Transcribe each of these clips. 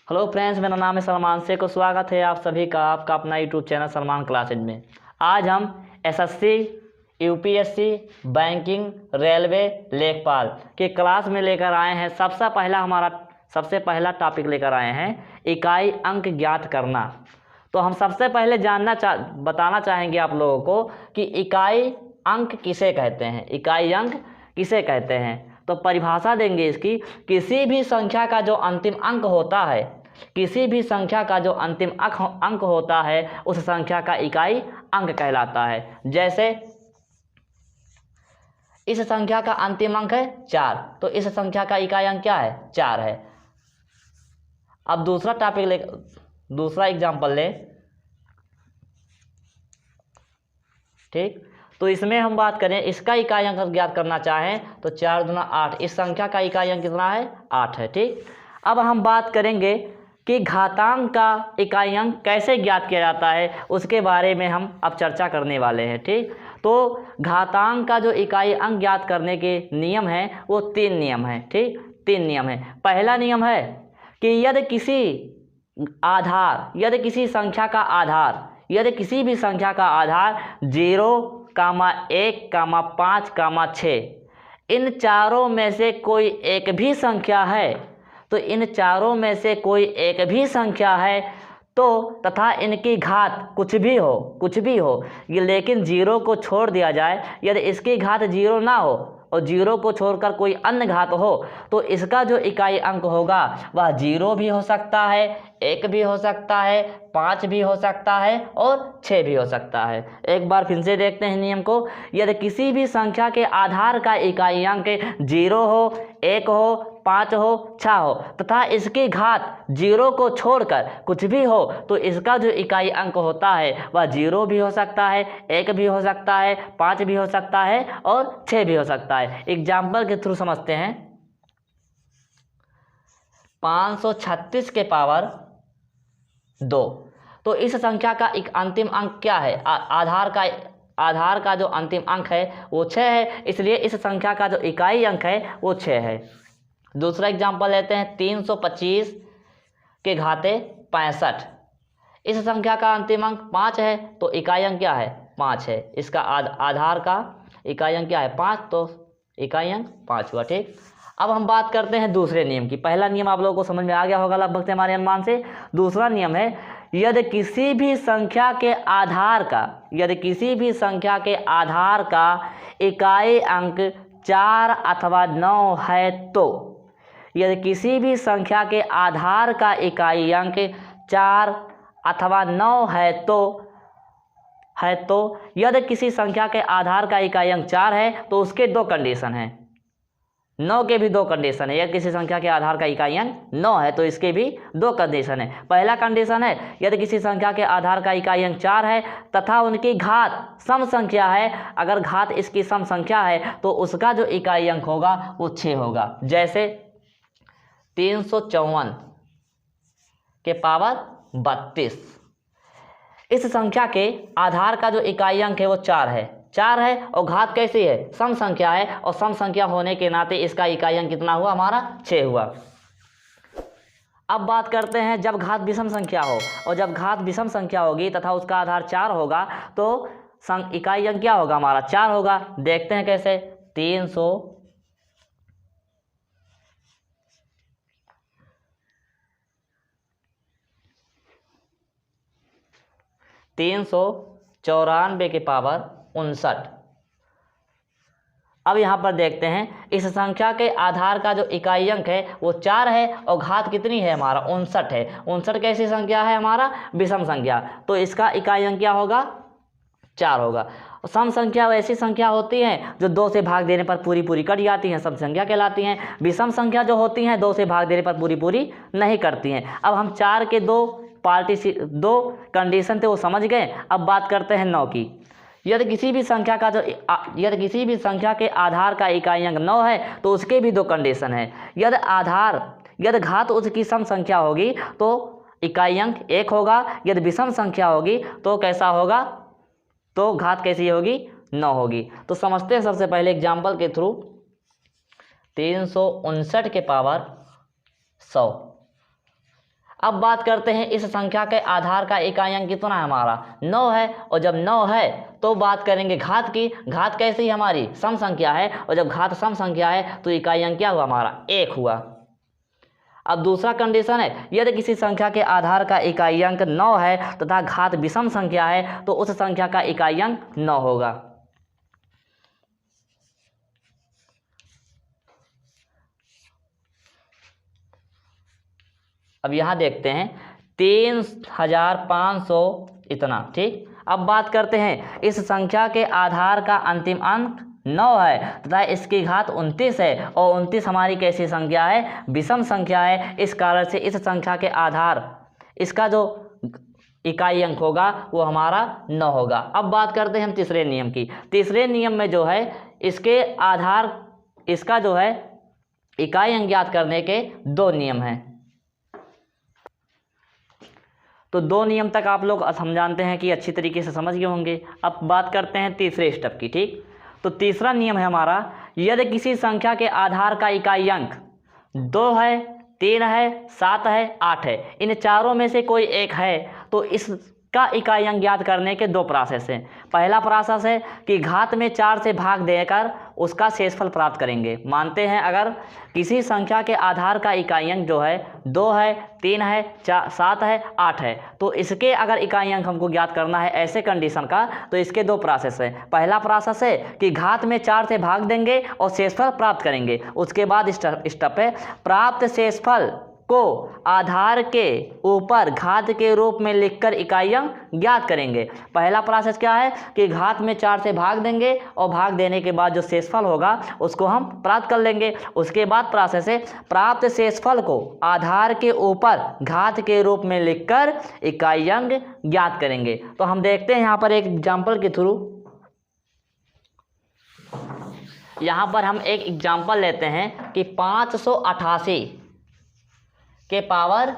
Hello friends, मेरा नाम है सलमान शेख और स्वागत है आप सभी का आपका अपना यूट्यूब चैनल सलमान क्लासेज में। आज हम एसएससी, यूपीएससी, बैंकिंग, रेलवे, लेखपाल के क्लास में लेकर आए हैं। सबसे पहला टॉपिक लेकर आए हैं इकाई अंक ज्ञात करना। तो हम सबसे पहले बताना चाहेंगे आप लोगों को कि इकाई अंक किसे कहते हैं। इकाई अंक किसे कहते हैं तो परिभाषा देंगे इसकी। किसी भी संख्या का जो अंतिम अंक होता है, किसी भी संख्या का जो अंतिम अंक होता है उस संख्या का इकाई अंक कहलाता है। जैसे इस संख्या का अंतिम अंक है 4, तो इस संख्या का इकाई अंक क्या है? 4 है। अब दूसरा एग्जाम्पल ले। ठीक, तो इसमें हम बात करें, इसका इकाई अंक ज्ञात करना चाहें तो 4 दूना 8। इस संख्या का इकाई अंक कितना है? 8 है। ठीक, अब हम बात करेंगे कि घातांक का इकाई अंक कैसे ज्ञात किया जाता है, उसके बारे में हम अब चर्चा करने वाले हैं। ठीक, तो घातांक का जो इकाई अंक ज्ञात करने के नियम हैं वो 3 नियम हैं। ठीक, 3 नियम हैं। पहला नियम है कि यदि किसी संख्या का आधार, यदि किसी भी संख्या का आधार 0, 1, 5, 6 इन चारों में से कोई एक भी संख्या है, तो इन चारों में से कोई एक भी संख्या है तो तथा इनकी घात कुछ भी हो ये, लेकिन 0 को छोड़ दिया जाए। यदि इसकी घात 0 ना हो और 0 को छोड़कर कोई अन्य घात हो तो इसका जो इकाई अंक होगा वह 0 भी हो सकता है, 1 भी हो सकता है, 5 भी हो सकता है और 6 भी हो सकता है। एक बार फिर से देखते हैं नियम को। यदि किसी भी संख्या के आधार का इकाई अंक 0 हो, 1 हो, 5 हो, 6 हो तथा इसकी घात 0 को छोड़कर कुछ भी हो तो इसका जो इकाई अंक होता है वह 0 भी हो सकता है, 1 भी हो सकता है, 5 भी हो सकता है और 6 भी हो सकता है। एग्जाम्पल के थ्रू समझते हैं। 536 के पावर 2, तो इस संख्या का एक अंतिम अंक क्या है? आधार का जो अंतिम अंक है वो 6 है, इसलिए इस संख्या का जो इकाई अंक है वो 6 है। दूसरा एग्जाम्पल लेते हैं। 325 के घाते 65, इस संख्या का अंतिम अंक 5 है तो इकाई अंक क्या है? 5 है। इसका आधार का इकाई अंक क्या है? 5, तो इकाई अंक 5 हुआ। ठीक, अब हम बात करते हैं दूसरे नियम की। पहला नियम आप लोगों को समझ में आ गया होगा लगभग से हमारे अनुमान से। दूसरा नियम है, यदि किसी भी संख्या के आधार का इकाई अंक 4 अथवा 9 है तो, यदि किसी भी संख्या के आधार का इकाई अंक 4 अथवा 9 है तो यदि किसी संख्या के आधार का इकाई अंक 4 है तो उसके 2 कंडीशन हैं। 9 के भी 2 कंडीशन है। यदि किसी संख्या के आधार का इकाई अंक 9 है तो इसके भी 2 कंडीशन है। पहला कंडीशन है, यदि किसी संख्या के आधार का इकाई अंक 4 है तथा उनकी घात सम संख्या है। अगर घात इसकी सम संख्या है तो उसका जो इकाई अंक होगा वो 6 होगा। जैसे 354 के पावर 32, इस संख्या के आधार का जो इकाई अंक है वो 4 है और घात कैसी है? सम संख्या है, और सम संख्या होने के नाते इसका इकाई अंक कितना हुआ? हमारा 6 हुआ। अब बात करते हैं जब घात विषम संख्या हो, और जब घात विषम संख्या होगी तथा उसका आधार 4 होगा तो इकाई अंक क्या होगा? हमारा 4 होगा। देखते हैं कैसे। 394 के पावर 59। अब यहाँ पर देखते हैं, इस संख्या के आधार का जो इकाई अंक है वो 4 है और घात कितनी है? हमारा 59 है। 59 कैसी संख्या है? हमारा विषम संख्या, तो इसका इकाई अंक क्या होगा? 4 होगा। सम संख्या वैसी संख्या होती हैं जो 2 से भाग देने पर पूरी कट जाती हैं, सम संख्या कहलाती हैं। विषम संख्या जो होती हैं 2 से भाग देने पर पूरी नहीं करती हैं। अब हम 4 के 2 कंडीशन थे वो समझ गए। अब बात करते हैं 9 की। यदि किसी भी संख्या के आधार का इकाई अंक 9 है तो उसके भी 2 कंडीशन है। यदि घात उसकी सम संख्या होगी तो इकाई अंक 1 होगा। यदि विषम संख्या होगी तो कैसा होगा? तो घात कैसी होगी? 9 होगी। तो समझते हैं सबसे पहले एग्जाम्पल के थ्रू। 359 के पावर 100, अब बात करते हैं इस संख्या के आधार का इकाई अंक कितना है हमारा 9 है, और जब 9 है तो बात करेंगे घात की। घात कैसी हमारी सम संख्या है, और जब घात सम संख्या है तो इकाई अंक क्या हुआ हमारा 1 हुआ। अब दूसरा कंडीशन है, यदि किसी संख्या के आधार का इकाई अंक 9 है तथा घात विषम संख्या है तो उस संख्या का इकाई अंक 9 होगा। अब यहाँ देखते हैं 3500 इतना, ठीक। अब बात करते हैं इस संख्या के आधार का अंतिम अंक 9 है तथा इसकी घात 29 है, और 29 हमारी कैसी संख्या है विषम संख्या है। इस कारण से इस संख्या के आधार इसका जो इकाई अंक होगा वो हमारा 9 होगा। अब बात करते हैं हम तीसरे नियम की। तीसरे नियम में जो है इसके आधार इसका जो है इकाई अंक ज्ञात करने के 2 नियम हैं। तो 2 नियम तक आप लोग समझाते हैं कि अच्छी तरीके से समझ गए होंगे। अब बात करते हैं तीसरे स्टेप की, ठीक। तो तीसरा नियम है हमारा, यदि किसी संख्या के आधार का इकाई अंक 2 है, 3 है, 7 है, 8 है, इन चारों में से कोई एक है तो इसका इकाई अंक ज्ञात करने के 2 प्रोसेस हैं। पहला प्रोसेस है कि घात में 4 से भाग देकर उसका शेषफल प्राप्त करेंगे। मानते हैं अगर किसी संख्या के आधार का इकाई अंक जो है 2 है, 3 है, 7 है, 8 है, तो इसके अगर इकाई अंक हमको ज्ञात करना है ऐसे कंडीशन का, तो इसके 2 प्रोसेस हैं। पहला प्रोसेस है कि घात में 4 से भाग देंगे और शेषफल प्राप्त करेंगे। उसके बाद स्टेप है प्राप्त शेषफल को आधार के ऊपर घात के रूप में लिखकर इकाई अंक ज्ञात करेंगे। पहला प्रोसेस क्या है कि घात में 4 से भाग देंगे और भाग देने के बाद जो शेषफल होगा उसको हम प्राप्त कर लेंगे। उसके बाद प्रोसेस है प्राप्त शेषफल को आधार के ऊपर घात के रूप में लिखकर इकाई अंक ज्ञात करेंगे। तो हम देखते हैं यहाँ पर एक एग्जाम्पल के थ्रू, यहाँ पर हम एक एग्जाम्पल लेते हैं कि 588 के पावर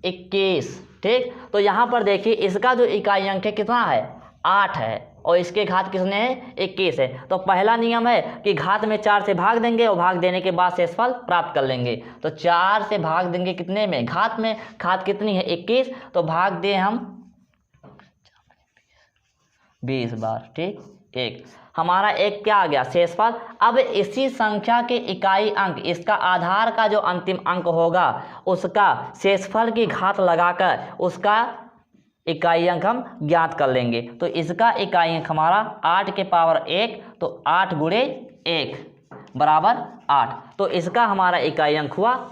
21, ठीक। तो यहाँ पर देखिए इसका जो इकाई अंक है कितना है 8 है, और इसके घात कितने हैं 21 है। तो पहला नियम है कि घात में 4 से भाग देंगे और भाग देने के बाद शेषफल प्राप्त कर लेंगे। तो 4 से भाग देंगे कितने में घात में, घात कितनी है 21, तो भाग दें हम 20 बार, ठीक। 1 हमारा एक क्या आ गया शेषफल। अब इसी संख्या के इकाई अंक इसका आधार का जो अंतिम अंक होगा उसका शेषफल की घात लगाकर उसका इकाई अंक हम ज्ञात कर लेंगे। तो इसका इकाई अंक हमारा 8 के पावर 1, तो 8 गुणे 1 बराबर 8, तो इसका हमारा इकाई अंक हुआ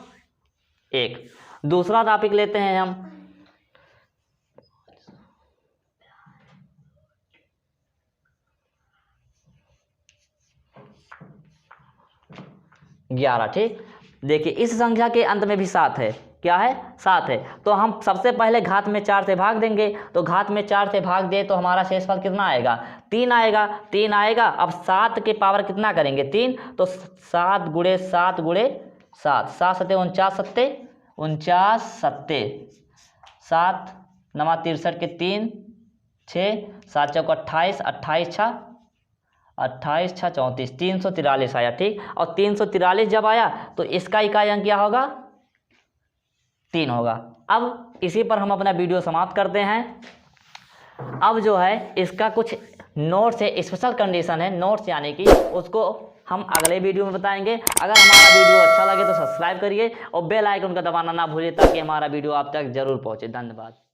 1। दूसरा टॉपिक लेते हैं हम, ग्यारह, ठीक। देखिए इस संख्या के अंत में भी 7 है, क्या है 7 है। तो हम सबसे पहले घात में 4 से भाग देंगे, तो घात में 4 से भाग दे तो हमारा शेषफल कितना आएगा 3 आएगा, 3 आएगा। अब 7 के पावर कितना करेंगे 3, तो 7 गुणे 7 गुणे 7, 7 सत्ते 49 सत्ते 49 सत्ते 7 नमा 63 के 3 6 7 चौक 28 28 छः 28 छः 34 343 आया, ठीक। और 343 जब आया तो इसका इकाई अंक क्या होगा 3 होगा। अब इसी पर हम अपना वीडियो समाप्त करते हैं। अब जो है इसका कुछ नोट्स है, स्पेशल कंडीशन है नोट्स यानी कि उसको हम अगले वीडियो में बताएंगे। अगर हमारा वीडियो अच्छा लगे तो सब्सक्राइब करिए और बेल आइकन का दबाना ना भूलिए ताकि हमारा वीडियो आप तक जरूर पहुंचे। धन्यवाद।